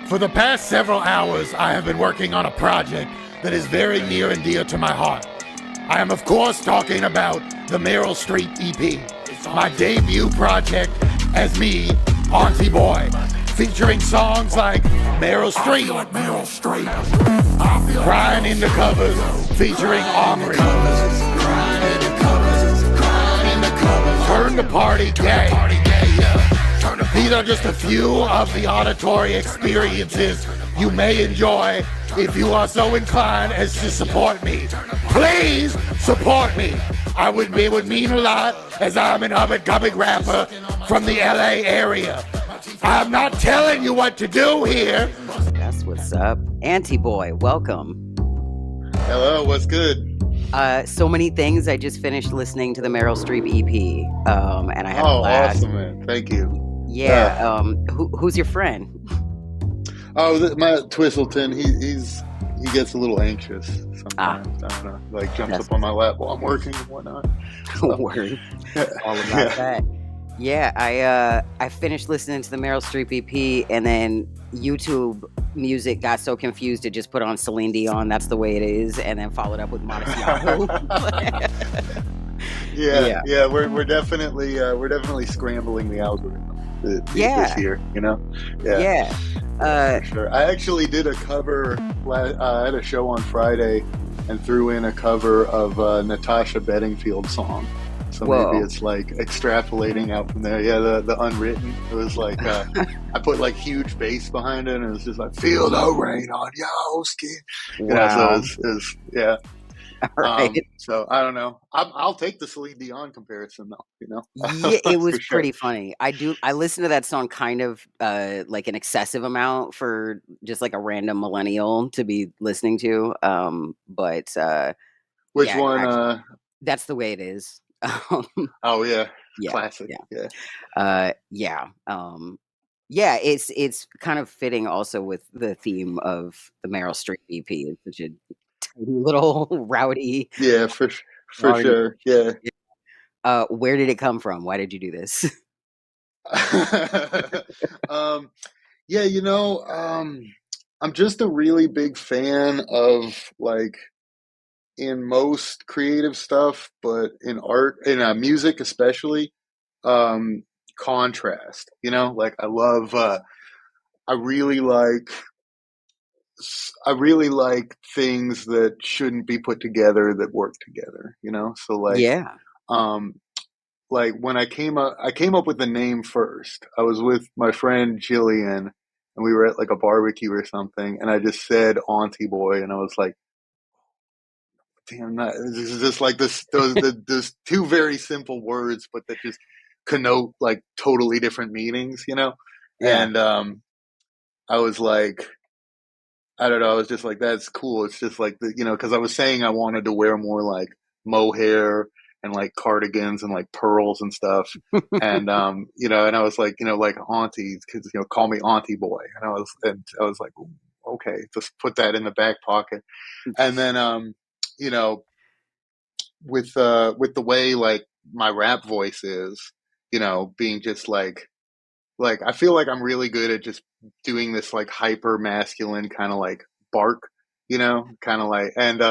For the past several hours, I have been working on a project that is very near and dear to my heart. I am, of course, talking about the Meryl Streep EP. My debut project as me, Auntie Boy, featuring songs like Meryl Streep, Crying in the Covers, featuring Omri, Turn the Party Gay. These are just a few of the auditory experiences you may enjoy if you are so inclined as to support me. Please support me. It would mean a lot, as I'm an up-and-coming rapper from the LA area. I'm not telling you what to do here. That's what's up. Auntie Boy, welcome. Hello, what's good? So many things. I just finished listening to the Meryl Streep EP, and I had a blast. Awesome, man. Thank you. Yeah. Who's your friend? My Twissleton. He gets a little anxious sometimes. I don't know, like jumps up on my lap while I'm working and whatnot. Word. All about that. Yeah, I finished listening to the Meryl Streep EP, and then YouTube music got so confused it just put on Celine Dion, That's the Way It Is, and then followed up with Modestiano. Yeah. We're definitely scrambling the algorithm this year, you know? Yeah. For sure. I actually did a cover. I had a show on Friday and threw in a cover of a Natasha Bedingfield song. So maybe it's like extrapolating out from there. Yeah, the Unwritten. It was like I put like huge bass behind it, and it was just like "Feel the rain on your skin." Wow. So it was yeah. All right. So I don't know. I'll take the Celine Dion comparison though. You know. Yeah, it was sure. pretty funny. I listened to that song kind of like an excessive amount for just like a random millennial to be listening to. But which one? Actually, That's the Way It Is. Oh yeah, yeah, classic. It's kind of fitting also with the theme of the Meryl Streep EP. It's such a tiny little rowdy. Yeah, for sure. Yeah. Where did it come from? Why did you do this? Yeah, I'm just a really big fan of like in most creative stuff, but in art, in music especially, contrast. Like I love. I really like things that shouldn't be put together that work together. So like, like when I came up with the name first. I was with my friend Jillian, and we were at like a barbecue or something, and I just said Auntie Boy, and I was like, damn, this is just like those two very simple words, but that just connote like totally different meanings, And I was like, I don't know, I was just like, that's cool. It's just like because I was saying I wanted to wear more like mohair and like cardigans and like pearls and stuff, and and I was like, like aunties, because call me Auntie Boy, and I was like, okay, just put that in the back pocket, and then with the way like my rap voice is, being just like I feel like I'm really good at just doing this like hyper masculine kind of like bark, kind of like and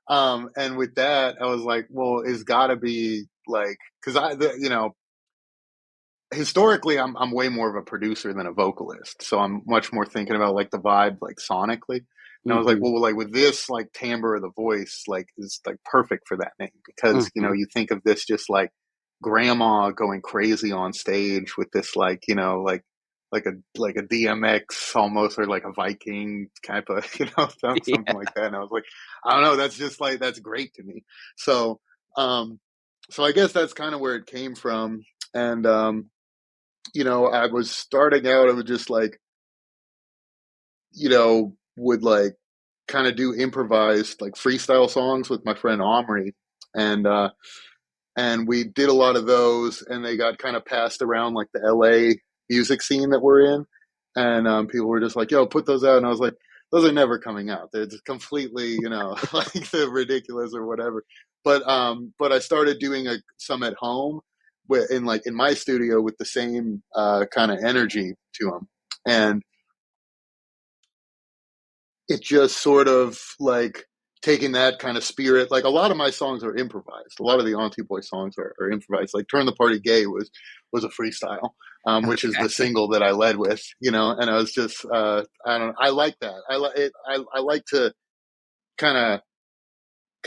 and with that I was like, well, it's got to be like, because historically I'm way more of a producer than a vocalist, so I'm much more thinking about like the vibe like sonically. And I was like, well, like with this, like timbre of the voice, like is like perfect for that name, because you think of this just like grandma going crazy on stage with this like like a DMX almost, or like a Viking type of something like that. And I was like, I don't know, that's just like, that's great to me. So so I guess that's kind of where it came from. And I was starting out, I would just like would like kind of do improvised like freestyle songs with my friend Omri, and we did a lot of those, and they got kind of passed around like the LA music scene that we're in, and people were just like, yo, put those out, and I was like, those are never coming out, they're just completely like they're ridiculous or whatever. But I started doing some at home in my studio with the same kind of energy to them. And it just sort of like taking that kind of spirit. Like a lot of my songs are improvised. A lot of the Auntie Boy songs are improvised. Like "Turn the Party Gay" was a freestyle, which is the Okay. single that I led with. And I was just I don't know, I like that. I like it. I like to kind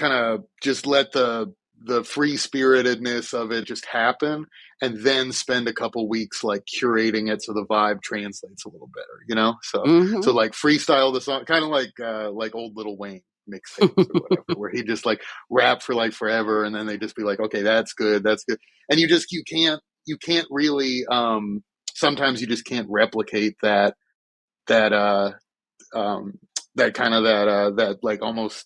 of just let the free spiritedness of it just happen, and then spend a couple weeks like curating it so the vibe translates a little better. So Hmm. like freestyle the song, kind of like old Little Wayne mixtapes or whatever, where he just like rap for like forever, and then they just be like, okay, that's good, and you can't really sometimes you just can't replicate that um that kind of that like almost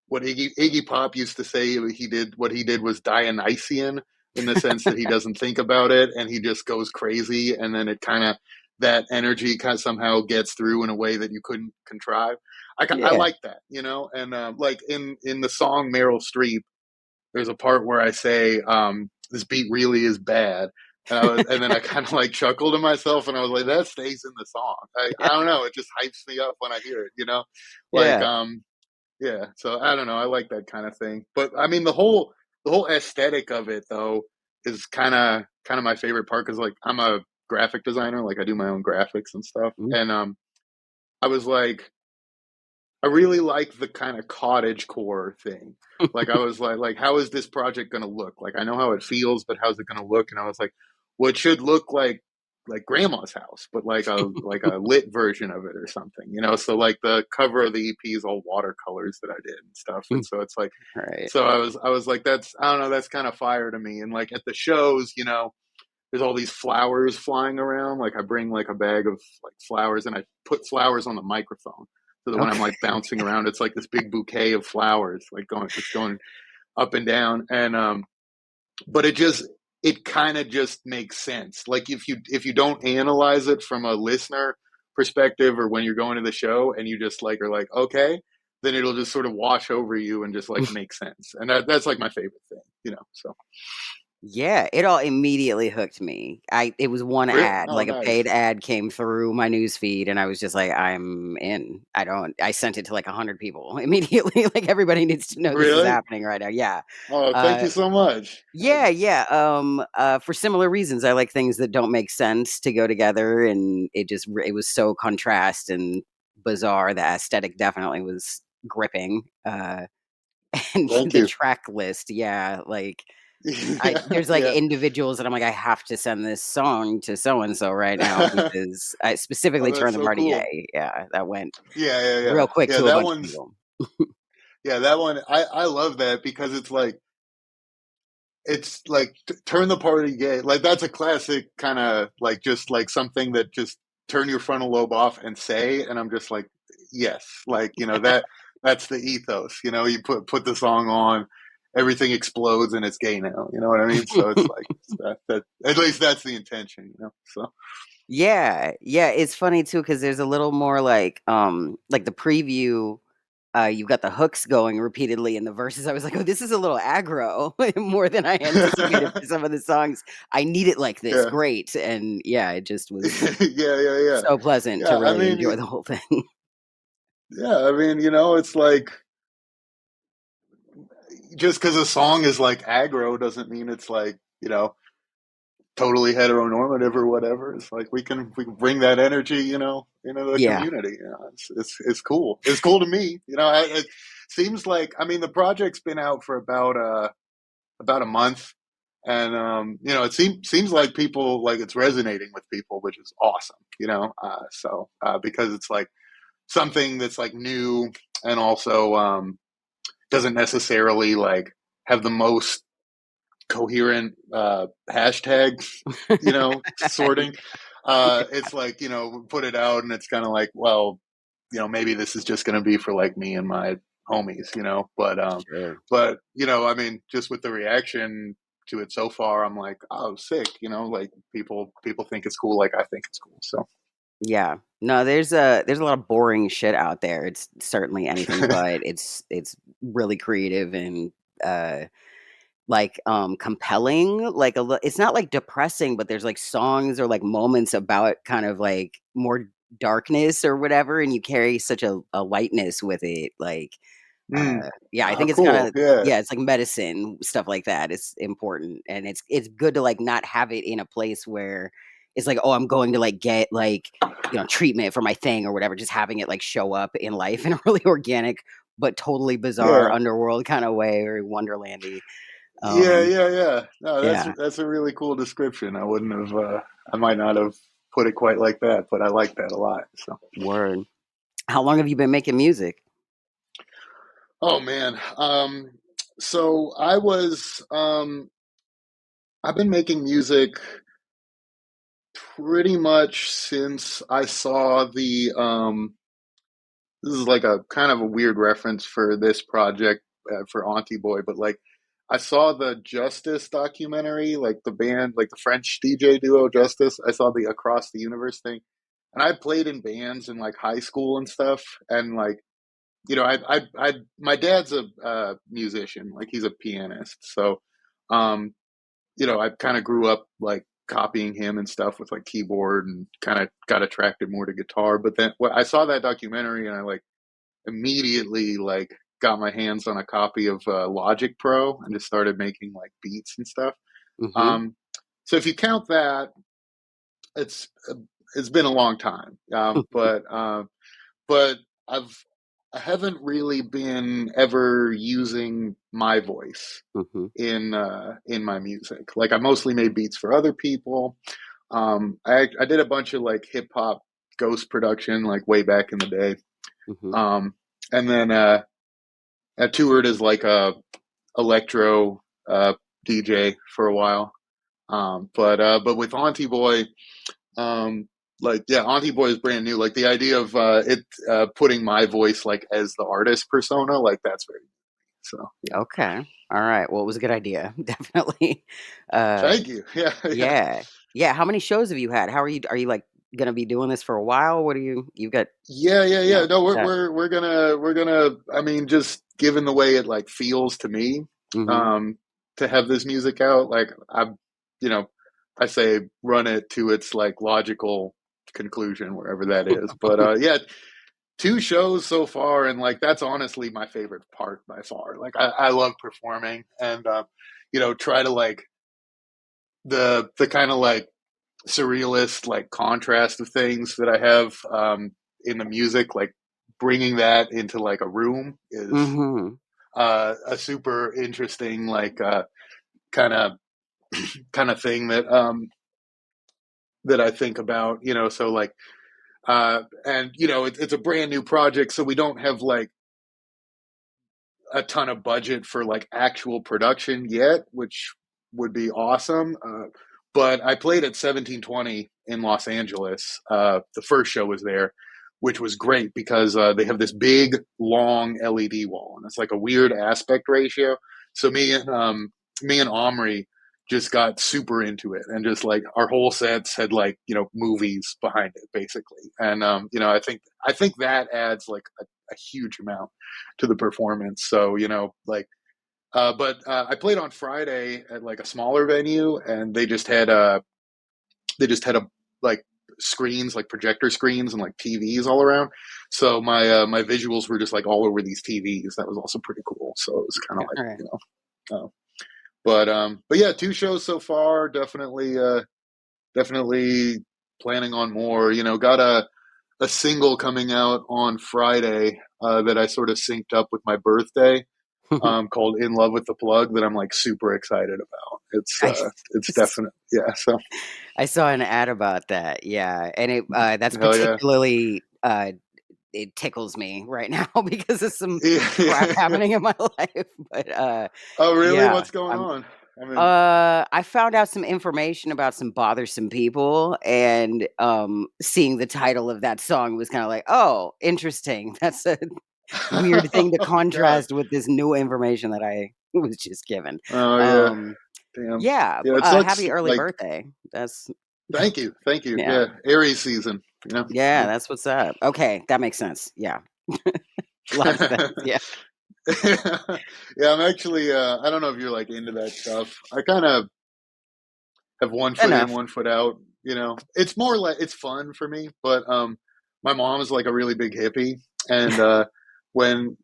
what Iggy Pop used to say what he did was Dionysian, in the sense that he doesn't think about it and he just goes crazy, and then it kind of, that energy kind of somehow gets through in a way that you couldn't contrive. I Yeah. like that, and like in the song Meryl Streep, there's a part where I say, this beat really is bad. And then I kind of like chuckled to myself, and I was like, that stays in the song. I don't know. It just hypes me up when I hear it. Like, Yeah. yeah, so I don't know. I like that kind of thing. But I mean, the whole aesthetic of it though is kind of my favorite part, because like I'm a graphic designer, like I do my own graphics and stuff. Mm. And I was like, I really like the kind of cottage core thing. Like I was like, how is this project going to look? Like I know how it feels, but how's it going to look? And I was like, well, it should look like grandma's house, but like a lit version of it or something. So like the cover of the EP is all watercolors that I did and stuff, and so it's like, Right. so I was like, that's, I don't know, that's kind of fire to me. And like at the shows, there's all these flowers flying around. Like I bring like a bag of like flowers, and I put flowers on the microphone, so that when I'm Okay. like bouncing around, it's like this big bouquet of flowers, like going up and down. And but it kind of just makes sense. Like if you don't analyze it from a listener perspective, or when you're going to the show and you just like are like, okay, then it'll just sort of wash over you and just like make sense. And that's like my favorite thing. So Yeah, it all immediately hooked me. It was one really, ad, oh like a nice. paid ad came through my news feed, and I was just like, I'm in. I sent it to like 100 people immediately. Like everybody needs to know this is Really? happening right now. Yeah. Oh, thank Uh you so much. yeah, yeah. For similar reasons. I like things that don't make sense to go together, and it was so contrast and bizarre. The aesthetic definitely was gripping. And Thank the you. track list, yeah, like Yeah, there's like yeah. individuals that I'm like, I have to send this song to so and so right now because I Oh, specifically that's Turn the so Party cool. Gay. Yeah, that went Yeah, yeah, real yeah, quick yeah. to a That bunch of one's people. yeah, that one. I love that, because it's like, turn the party gay. Like that's a classic kind of like, just like something that just turn your frontal lobe off and say. And I'm just like, yes, like that's the ethos. You put the song on, everything explodes and it's gay now. You know what I mean? So it's like that at least that's the intention. So Yeah, yeah, it's funny too because there's a little more like the preview. You've got the hooks going repeatedly in the verses. I was like, oh, this is a little aggro more than I anticipated for some of the songs. I need it like this. yeah, Great. And yeah, it just was yeah, yeah, yeah, so pleasant to yeah. I really mean, enjoy the whole thing. yeah. I mean, it's like, just because a song is like aggro doesn't mean it's like, totally heteronormative or whatever. It's like we can bring that energy, into the Yeah. community. It's cool. It's cool to me. It seems like, I mean, the project's been out for about a month, and it seems like people, like it's resonating with people, which is awesome. Because it's like something that's like new, and also doesn't necessarily like have the most coherent hashtag, sorting. It's like, put it out and it's kind of like, well, maybe this is just going to be for like me and my homies, Sure. but I mean, just with the reaction to it so far, I'm like, oh, sick, like people think it's cool, like I think it's cool. So Yeah. No, there's a lot of boring shit out there. It's certainly anything but. It's really creative and uh compelling. It's not like depressing, but there's like songs or like moments about kind of like more darkness or whatever, and you carry such a lightness with it. Like, yeah, I Oh, think it's kind cool. of Yeah. yeah, it's like medicine stuff like that. It's important, and it's good to like not have it in a place where it's like, oh, I'm going to like get like treatment for my thing or whatever. Just having it like show up in life in a really organic but totally bizarre Yeah. underworld kind of way, very Wonderlandy. Yeah. Um, Yeah. Yeah. No, yeah, that's a really cool description. I wouldn't have, I might not have put it quite like that, but I like that a lot. So, word. How long have you been making music? oh man. So I've been making music pretty much since I saw this is like a kind of a weird reference for this project for Auntie Boy, but like I saw the Justice documentary, like the band, like the French DJ duo Justice. I saw the Across the Universe thing, and I played in bands in like high school and stuff, and like my dad's a musician, like he's a pianist, so um, I kind of grew up like copying him and stuff with like keyboard and kind of got attracted more to guitar. But then I saw that documentary and I like immediately like got my hands on a copy of Logic Pro and just started making like beats and stuff. Mm-hmm. Um, so if you count that, it's it's been a long time. But I've I haven't really been ever using my voice Mm-hmm. in my music. Like I mostly made beats for other people. I did a bunch of like hip hop ghost production like way back in the day. Mm-hmm. Um, and then I toured as like a electro DJ for a while. But with Auntie Boy, like yeah, Auntie Boy is brand new. Like the idea of it putting my voice like as the artist persona, like that's very so yeah. Okay. All right. Well, it was a good idea. Definitely. Uh, Thank you. Yeah, yeah. yeah. Yeah. How many shows have you had? How are you like gonna be doing this for a while? What are you got, Yeah, yeah, yeah. No, set? we're gonna. I mean, just given the way it like feels to me, Mm-hmm. um, to have this music out, like you know, I say run it to its like logical conclusion wherever that is. But yeah, two shows so far, and like that's honestly my favorite part by far. Like I love performing, and try to like the kind of like surrealist like contrast of things that I have in the music, like bringing that into like a room is Mm-hmm. a super interesting like kind of kind of thing that I think about, so like and it's a brand new project, so we don't have like a ton of budget for like actual production yet, which would be awesome. But I played at 1720 in Los Angeles. The first show was there, which was great because they have this big, long LED wall, and it's like a weird aspect ratio. So me and Omri just got super into it, and just like our whole sets had like movies behind it basically, and I think that adds like a huge amount to the performance. So like but I played on Friday at like a smaller venue, and they just had a like screens, like projector screens and like TVs all around. So my visuals were just like all over these TVs. That was also pretty cool. So it was kind of like All right. but yeah, two shows so far. Definitely planning on more. Got a single coming out on Friday that I sort of synced up with my birthday, called "In Love with the Plug" that I'm like super excited about. I, It's definite, yeah. So I saw an ad about that. Yeah, and that's hell yeah, particularly it tickles me right now because of some yeah, crap yeah. happening in my life. But Oh really? yeah, What's going I'm on? I mean, I found out some information about some bothersome people, and seeing the title of that song was kind of like, oh, interesting. That's a weird thing to oh god, contrast with this new information that I was just given. oh yeah, Um, damn, yeah, yeah. It sucks. happy early Like, birthday. That's thank you. yeah, Yeah, Aries season. yeah, that's what's up. Okay, that makes sense. Yeah, a lot of sense. Yeah. Yeah, I'm actually. I don't know if you're like into that stuff. I kind of have one foot in, Enough. one foot out. It's more like it's fun for me, but my mom is like a really big hippie, and when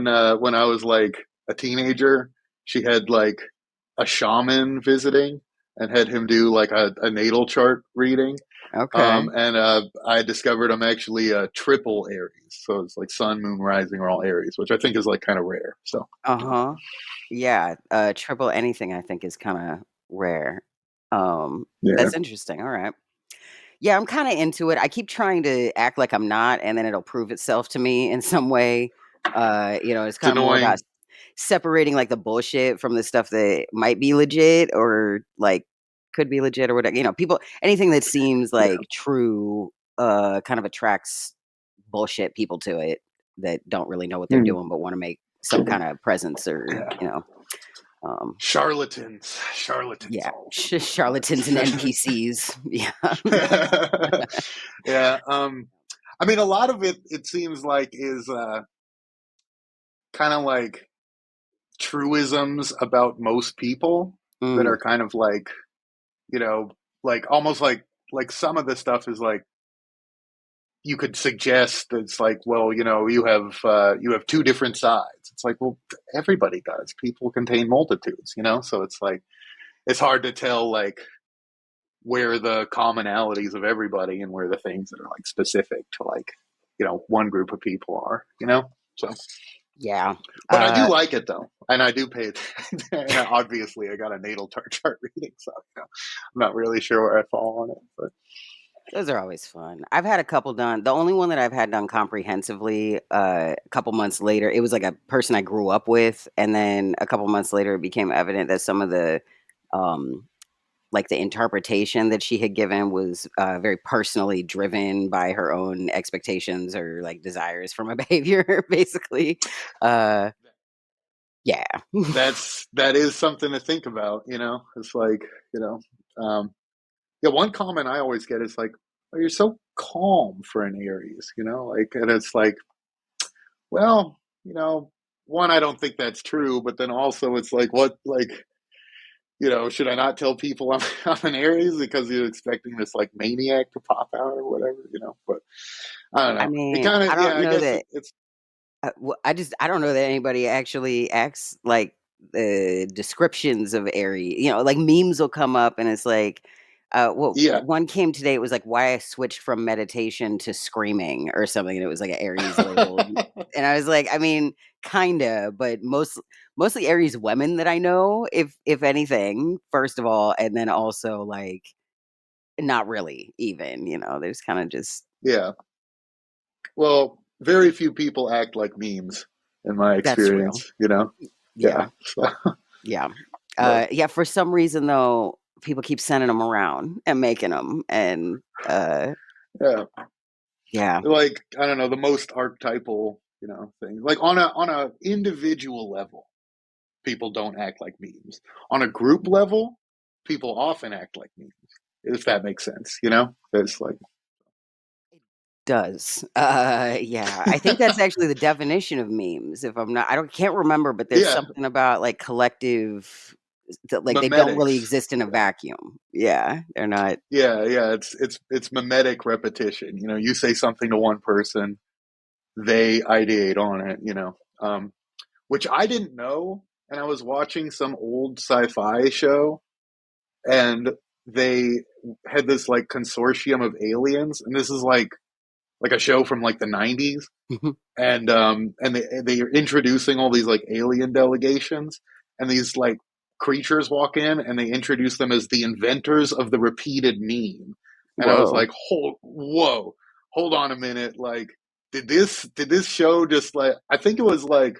I was like a teenager, she had like a shaman visiting and had him do like a natal chart reading. Okay. And I discovered I'm actually a triple Aries, so it's like Sun, Moon, Rising are all Aries, which I think is like kind of rare. So Uh-huh. Yeah, triple anything I think is kinda rare. yeah, That's interesting, alright. Yeah, I'm kinda into it. I keep trying to act like I'm not, and then it'll prove itself to me in some way. It's it's kinda more about annoying. separating, like, the bullshit from the stuff that might be legit or, like, could be legit or whatever. People anything that seems, Yeah. like, true, kind of attracts bullshit people to it that don't really know what they're Hmm. doing but wanna make some kinda presence or, Yeah. um Charlatans yeah, all charlatans and over. NPCs. Yeah. Yeah. I mean, a lot of it seems like is kind of like truisms about most people that Mm, are kind of like, you know, like almost like some of the stuff is like you could suggest it's like, well, you have two different sides. It's like, well, everybody does. People contain multitudes, so it's like it's hard to tell like where the commonalities of everybody and where the things that are like specific to like one group of people are. So yeah. but I do Uh, like it though, and I do pay attention. And obviously I got a natal chart reading, so I'm not really sure where I fall on it, but those are always fun. I've had a couple done. The only one that I've had done comprehensively, a couple months later, it was like a person I grew up with, and then a couple months later, it became evident that some of the, um, like the interpretation that she had given was very personally driven by her own expectations or like desires for my behavior, basically. Uh, yeah. that is something to think about. It's like, you know, um, yeah, one comment I always get is like, "Oh, you're so calm for an Aries," like, and it's like, well, one, I don't think that's true, but then also it's like, what, like, should I not tell people I'm, I'm an Aries because you're expecting this like maniac to pop out or whatever. But I don't I know. It mean, kind of, I yeah, don't I know guess that. it's, I don't know that anybody actually acts like the descriptions of Aries. Like memes will come up and it's like, yeah. one came today. It was like why I switched from meditation to screaming or something, and it was like an Aries labeled. And I was like, I mean, kinda, but mostly Aries women that I know, if anything, first of all, and then also like not really even. There's kind of just Yeah. Well, very few people act like memes in my that's real. experience. Yeah. Yeah. So, Yeah. but Yeah, for some reason, though, people keep sending them around and making them, and, yeah, yeah. like I don't know, the most archetypal thing. Like on a individual level, people don't act like memes. On a group level, people often act like memes. If that makes sense. It's like, Does. Yeah, I think that's actually the definition of memes, if I'm not I don't can't remember, but there's yeah, something about, like, collective that, like, they don't really memetics. exist in a vacuum. Yeah, they're not. Yeah. It's mimetic repetition. You say something to one person, they ideate on it. Which I didn't know. And I was watching some old sci-fi show, and they had this like consortium of aliens, and this is like a show from like the 90s, and they are introducing all these like alien delegations, and these like creatures walk in, and they introduce them as the inventors of the repeated meme. And I was Whoa. like, whoa, hold on a minute, like did this show just like, I think it was like,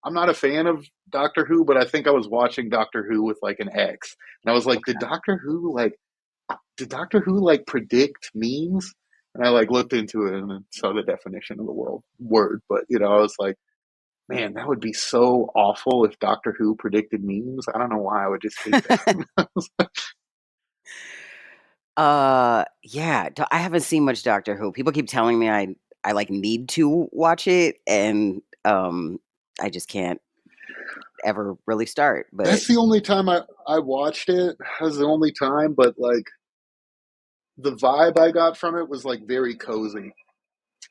I'm not a fan of Doctor Who, but I think I was watching Doctor Who with like an ex, and I was like, did Doctor Who like predict memes? And I like looked into it and then saw the definition of the word. But I was like, man, that would be so awful if Doctor Who predicted memes. I don't know why I would just hate that. Yeah, I haven't seen much Doctor Who. People keep telling me I, like, need to watch it, and, I just can't ever really start, but That's the only time I watched it. That's the only time, but like the vibe I got from it was like very cozy.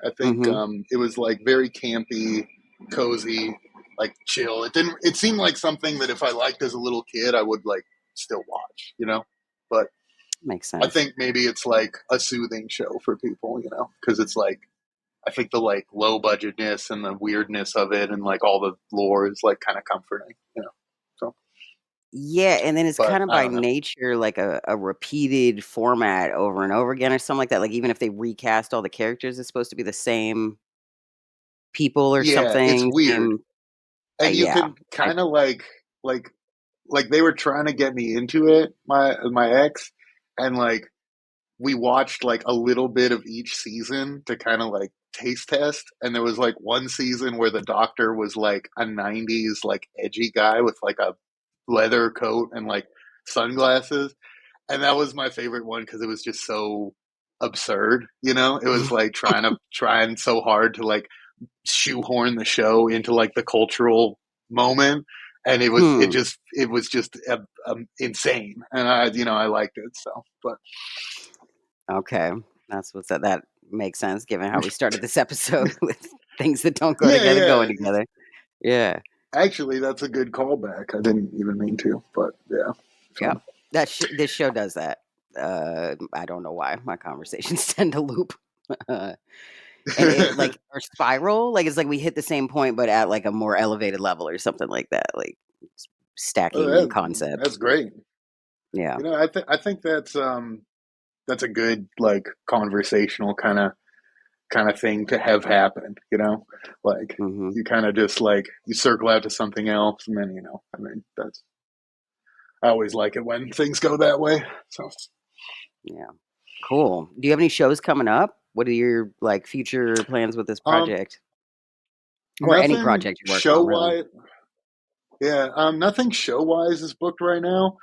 I think Mm-hmm. it was like very campy, cozy, like chill. It didn't. It seemed like something that if I liked as a little kid, I would like still watch. But Makes I sense. think maybe it's like a soothing show for people. Because it's like I think the like low budgetness and the weirdness of it and like all the lore is like kind of comforting. So, Yeah, and then it's but kind of I by don't know. nature like a repeated format over and over again or something like that. Like even if they recast all the characters, it's supposed to be the same people or Yeah, it's something. weird, Same, and you yeah. can kind of like they were trying to get me into it, my ex, and like we watched like a little bit of each season to kind of like taste test. And there was like one season where the doctor was like a 90s like edgy guy with like a leather coat and like sunglasses. And that was my favorite one because it was just so absurd. It was like trying so hard to like shoehorn the show into like the cultural moment. And Hmm. it was just insane. And I liked it. So, but Okay. That's what's that. That makes sense given how we started this episode with things that don't go yeah, together yeah. going together. Yeah. Actually, that's a good callback. I didn't even mean to, but yeah. Yeah. So. This show does that. I don't know why my conversations tend to loop. And it like or spiral, like it's like we hit the same point but at like a more elevated level or something like that, like Oh, stacking concepts. that's great. Yeah. I think that's a good like conversational kind of thing to have happen. Like Hmm. you kind of just like you circle out to something else, and then I mean that's I always like it when things go that way. So Yeah. Cool. Do you have any shows coming up? What are your like future plans with this um, project or any nothing project you're working show on, really? wise. Yeah, nothing show wise is booked right now.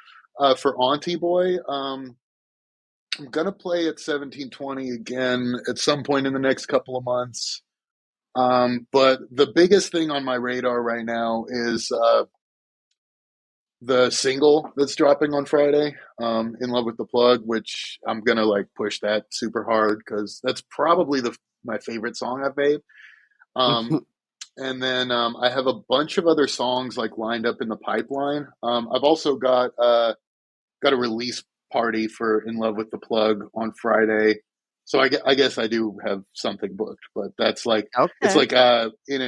For Auntie Boy, I'm gonna play at 1720 again at some point in the next couple of months. But the biggest thing on my radar right now is the single that's dropping on Friday, "In Love with the Plug," which I'm gonna like push that super hard because that's probably my favorite song I've made. Um, and then I have a bunch of other songs like lined up in the pipeline. I've also got a release party for "In Love with the Plug" on Friday. So I guess I do have something booked, but that's like it's Okay. like in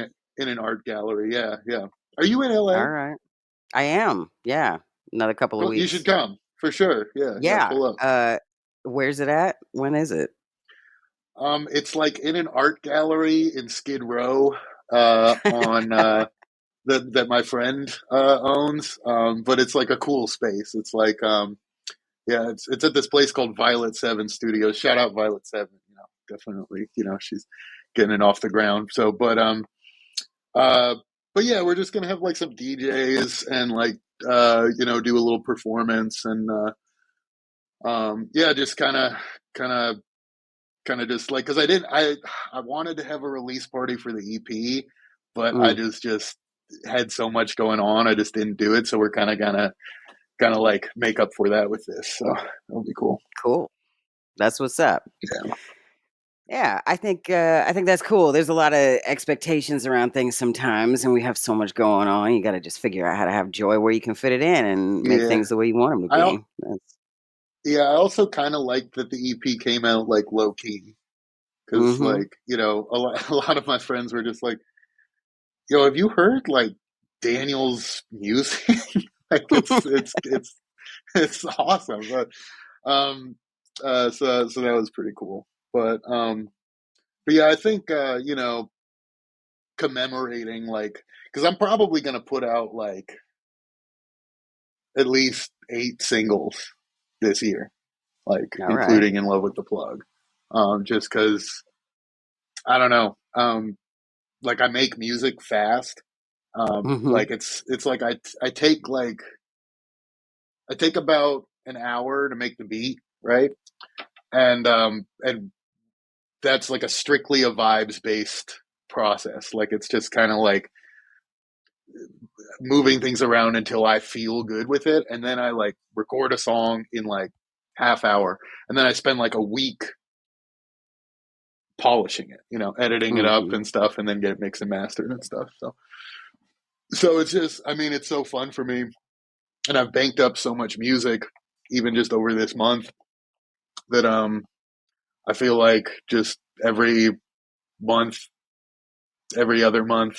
an art gallery. Yeah, yeah. Are you in LA? All right. I am. Yeah. Another couple of Cool. You should weeks. come for sure. Yeah, yeah. Yeah. Pull up. Where's it at? When is it? It's like in an art gallery in Skid Row, on that my friend owns. But it's like a cool space. It's like yeah, it's at this place called Violet Seven Studios. Shout out Violet Seven. Definitely. She's getting it off the ground. So, uh, but yeah, we're just gonna have like some DJs and like do a little performance and yeah, just kind of kind of just like because I wanted to have a release party for the EP, but I Mm, just had so much going on, I just didn't do it. So we're kind of like make up for that with this. So that'll be cool. cool. That's what's up. Yeah. Yeah, I think that's cool. There's a lot of expectations around things sometimes, and we have so much going on. You got to just figure out how to have joy where you can fit it in and make Yeah. things the way you want them to I be. That's Yeah, I also kind of like that the EP came out like low key because mm-hmm. like a lot of my friends were just like, "Yo, have you heard like Daniel's music? Like it's awesome." Um, so that was pretty cool. But yeah, I think commemorating like because I'm probably gonna put out like at least 8 singles this year, like All right. including "In Love with the Plug," just because I don't know. Like I make music fast. Mm-hmm. Like it's like I take about an hour to make the beat, right? And that's like a strictly a vibes based process. Like it's just kind of like moving things around until I feel good with it, and then I like record a song in like half hour, and then I spend like a week polishing it, editing it up Hmm. and stuff, and then get it mixed and mastered and stuff. So it's just, I mean, it's so fun for me, and I've banked up so much music, even just over this month, that I feel like just every month, every other month,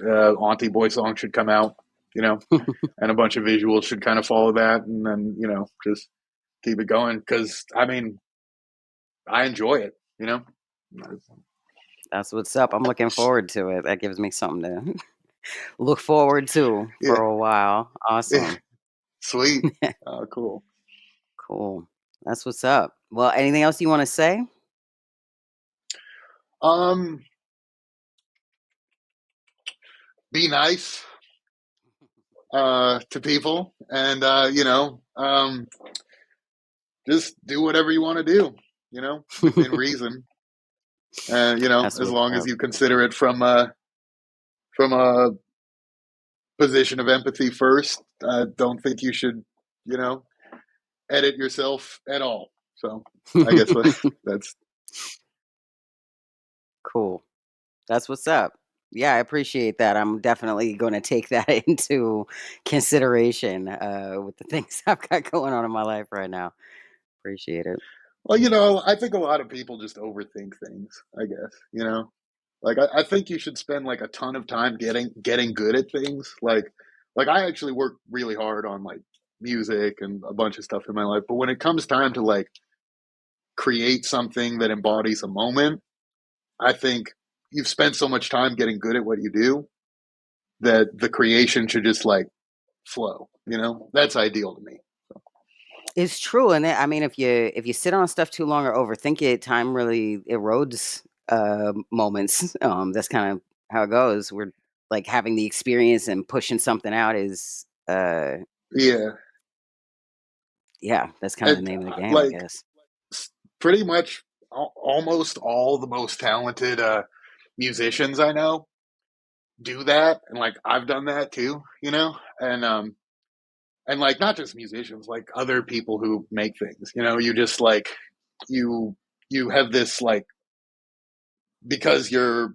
Auntie Boy song should come out, and a bunch of visuals should kind of follow that, and then just keep it going, because I mean, I enjoy it, That's what's up. I'm looking forward to it. That gives me something to look forward to for Yeah, a while. yeah, Awesome. sweet, cool. Cool. That's what's up. Well, anything else you want to say? Um, be nice to people, and just do whatever you want to do, within reason, That's as what's long as up. you consider it from a position of empathy first. I don't think you should, you know, edit yourself at all. So I guess that's Cool. That's what's up. Yeah, I appreciate that. I'm definitely going to take that into consideration with the things I've got going on in my life right now. Appreciate it. well, I think a lot of people just overthink things. I guess like I think you should spend like a ton of time getting good at things. Like I actually work really hard on like music and a bunch of stuff in my life, but when it comes time to like create something that embodies a moment, I think you've spent so much time getting good at what you do that the creation should just like flow. That's ideal to me. It's true, and I mean, if you sit on stuff too long or overthink it, time really erodes moments. That's kind of how it goes. We're like having the experience and pushing something out is, Yeah, yeah, that's kind of the and name of the game, I like guess. pretty much almost all the most talented musicians I know do that, and like I've done that too. And like not just musicians, like other people who make things. You just like you have this like, because you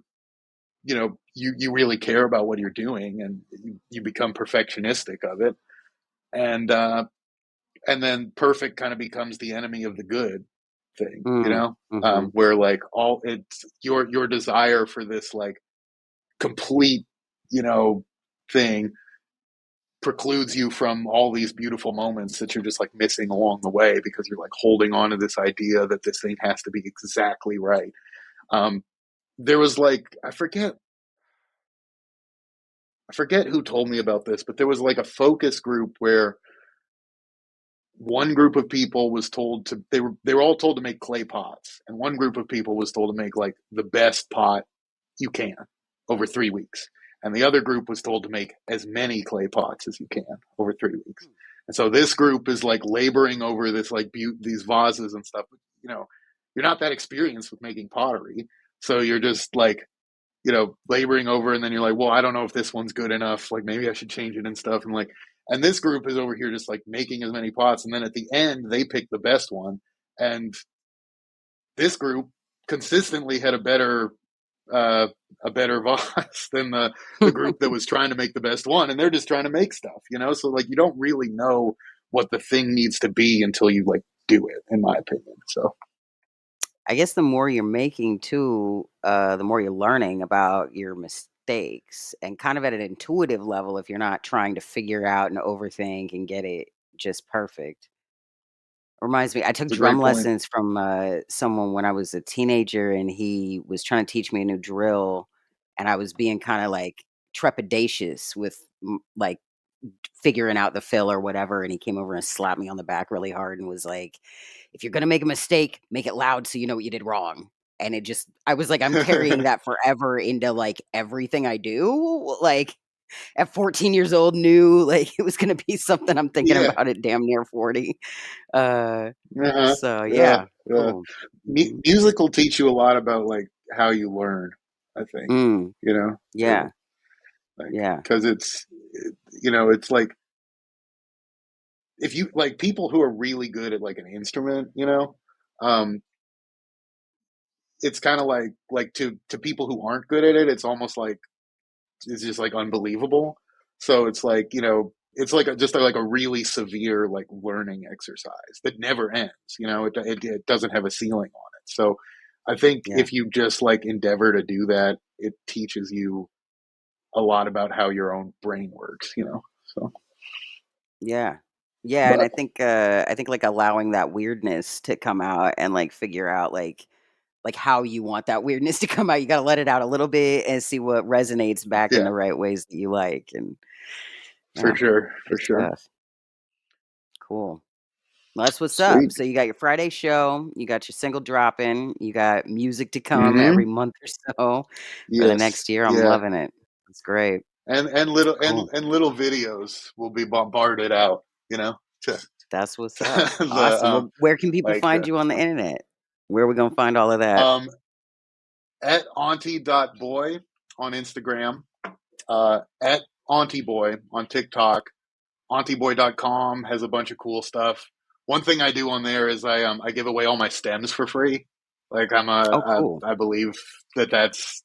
really care about what you're doing, and you become perfectionistic of it, and and then perfect kind of becomes the enemy of the good thing, Mm, hmm. where like all it's your desire for this like complete you know thing precludes you from all these beautiful moments that you're just like missing along the way, because you're like holding on to this idea that this thing has to be exactly right. um there was like, I forget who told me about this, but there was like a focus group where one group of people was told to they were all told to make clay pots, and one group of people was told to make like the best pot you can over 3 weeks, and the other group was told to make as many clay pots as you can over 3 weeks. And so this group is like laboring over this like these vases and stuff. You're not that experienced with making pottery, so you're just like laboring over, and then you're like, well, I don't know if this one's good enough. Like maybe I should change it and stuff. And this group is over here just like making as many pots, and then at the end they pick the best one. And this group consistently had uh, a better vase than the group that was trying to make the best one, and they're just trying to make stuff. So like you don't really know what the thing needs to be until you like do it, in my opinion. So I guess the more you're making too, the more you're learning about your mistakes, and kind of at an intuitive level, if you're not trying to figure out and overthink and get it just perfect. Reminds me, I took it's a drum great point. lessons from someone when I was a teenager, and he was trying to teach me a new drill, and I was being kind of like trepidatious with like figuring out the fill or whatever, and he came over and slapped me on the back really hard and was like, "If you're gonna make a mistake, make it loud so you know what you did wrong." And it just I was like, I'm carrying that forever into, like, everything I do. Like, at 14 years old, knew, like, it was gonna be something I'm thinking Yeah. about at damn near 40. Uh, Uh-huh. so Yeah. yeah, Yeah. cool. Mhm. Music will teach you a lot about like how you learn, I think. Mm, You know, yeah, like yeah. because it's like, if you like people who are really good at like an instrument, um, it's kind of like to people who aren't good at it, it's almost like it's just like unbelievable. So it's like, it's like just like a really severe like learning exercise that never ends. It doesn't have a ceiling on it. So I think Yeah. if you just like endeavor to do that, it teaches you a lot about how your own brain works. So Yeah. Yeah, and but I think like allowing that weirdness to come out and like figure out like how you want that weirdness to come out. You got to let it out a little bit and see what resonates back in yeah, the right ways that you like. And for yeah, sure, good for sure. stuff. Cool. Well, that's what's up. Sweet. So you got your Friday show, you got your single dropping, you got music to come every Mm-hmm. month or so for the Yes. next year. I'm Yeah. loving it. It's great. And little Cool. and little videos will be bombarded out, to That's what's up. the Awesome. Well, where can people like find you on the internet? Where are we going to find all of that? at auntie.boy on Instagram, at Auntie Boy on TikTok. Auntieboy.com has a bunch of cool stuff. One thing I do on there is I give away all my stems for free. Like Oh, cool. I believe that's,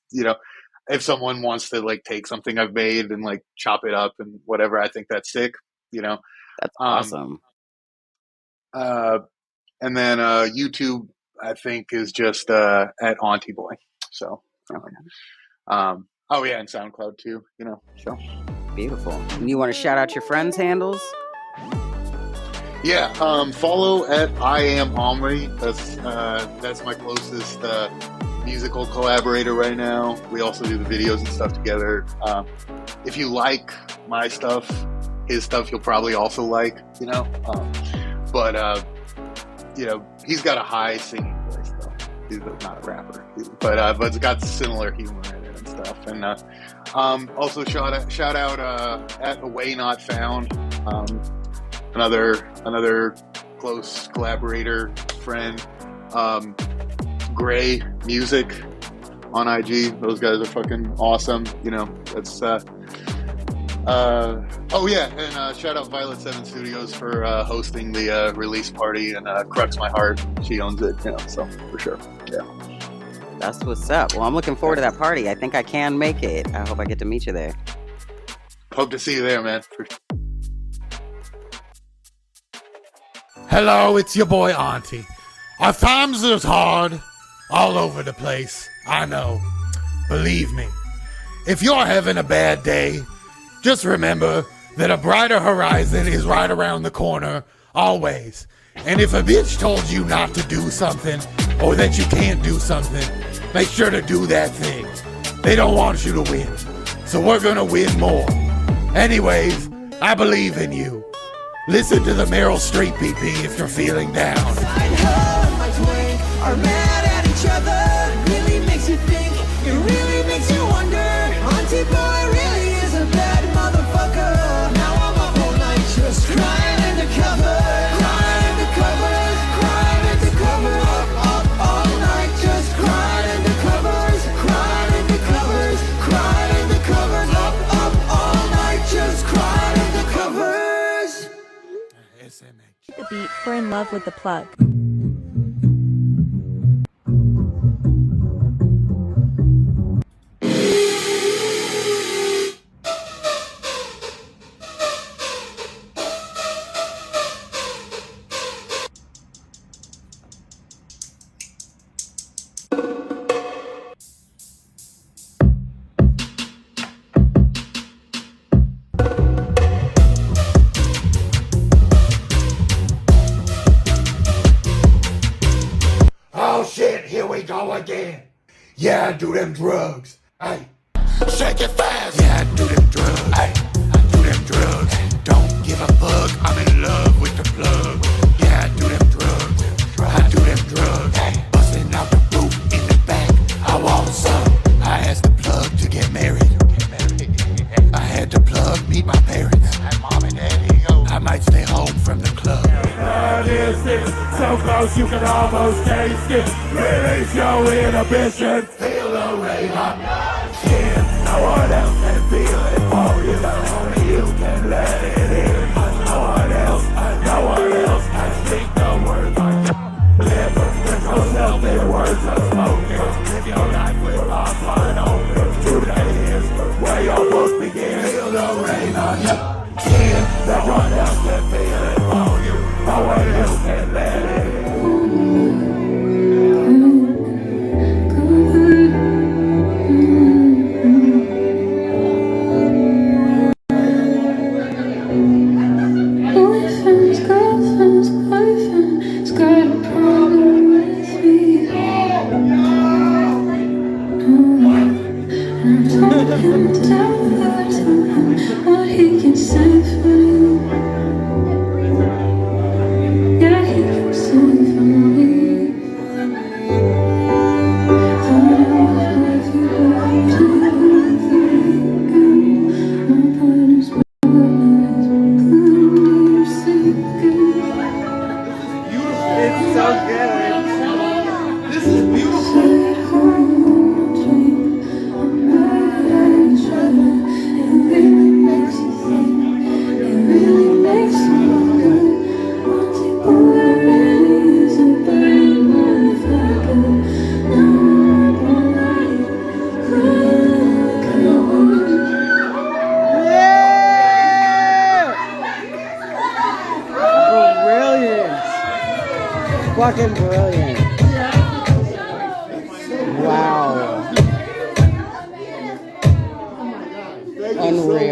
if someone wants to like take something I've made and like chop it up and whatever, I think that's sick, That's um awesome. and then YouTube I think is just at Auntie Boy. So Okay. oh yeah, and SoundCloud too, so Beautiful. And you want to shout out your friends' handles? yeah, follow at I Am Omri. That's my closest musical collaborator right now. We also do the videos and stuff together. If you like my stuff, his stuff you'll probably also like, but he's got a high singing voice though. He's not a rapper, but it's got similar humor in it and stuff. And also shout out at Away Not Found. Another close collaborator friend, Gray Music on IG. Those guys are fucking awesome. That's oh yeah, and shout out Violet 7 Studios for hosting the release party, and Crux My Heart, she owns it. So for sure, yeah. That's what's up. Well, I'm looking forward to that party. I think I can make it. I hope I get to meet you there. Hope to see you there, man. Hello, it's your boy Auntie. Our times is hard all over the place. I know. Believe me. If you're having a bad day, just remember that a brighter horizon is right around the corner, always. And if a bitch told you not to do something, or that you can't do something, make sure to do that thing. They don't want you to win. So we're gonna win more. Anyways, I believe in you. Listen to the Meryl Streep PP if you're feeling down. Are mad at each other. Really makes you think. It really makes you wonder. Auntie Boy really is a bad motherfucker. Now I'm up all night just crying undercover. Crying undercover. Crying undercover. Up all night just crying under covers. Crying under covers. Crying under covers. Up all night just crying under covers. The beat for In Love with the Plug. Oh shit, here we go again. Yeah, I do them drugs. Hey, shake it fast. Yeah, I do them drugs. Hey, I do them drugs. Don't give a fuck, I'm in love with the plug. Yeah, I do them drugs. I do them drugs. Hey, busting out the boot in the back. I want some. I asked the plug to get married. I had the plug meet my parents. Mom and daddy go. I might stay home from the club. So close you can almost taste it. Release your inhibitions. Feel the rain on your skin. No one else can feel it for you. Only you can let it in. No one else can speak the words on your lips. Never self million words of smoking. Live your life with arms wide open. Today is where your book begins. Feel the rain on your skin. That one else can feel it for you. No one else can let it. Boyfriend's got a problem with me. And I told him to tell him what he can say for you. Yeah, he can say for me. Thought I was with you, my partner's It's so good. This is beautiful. Brilliant. Fucking brilliant. Wow. Unreal.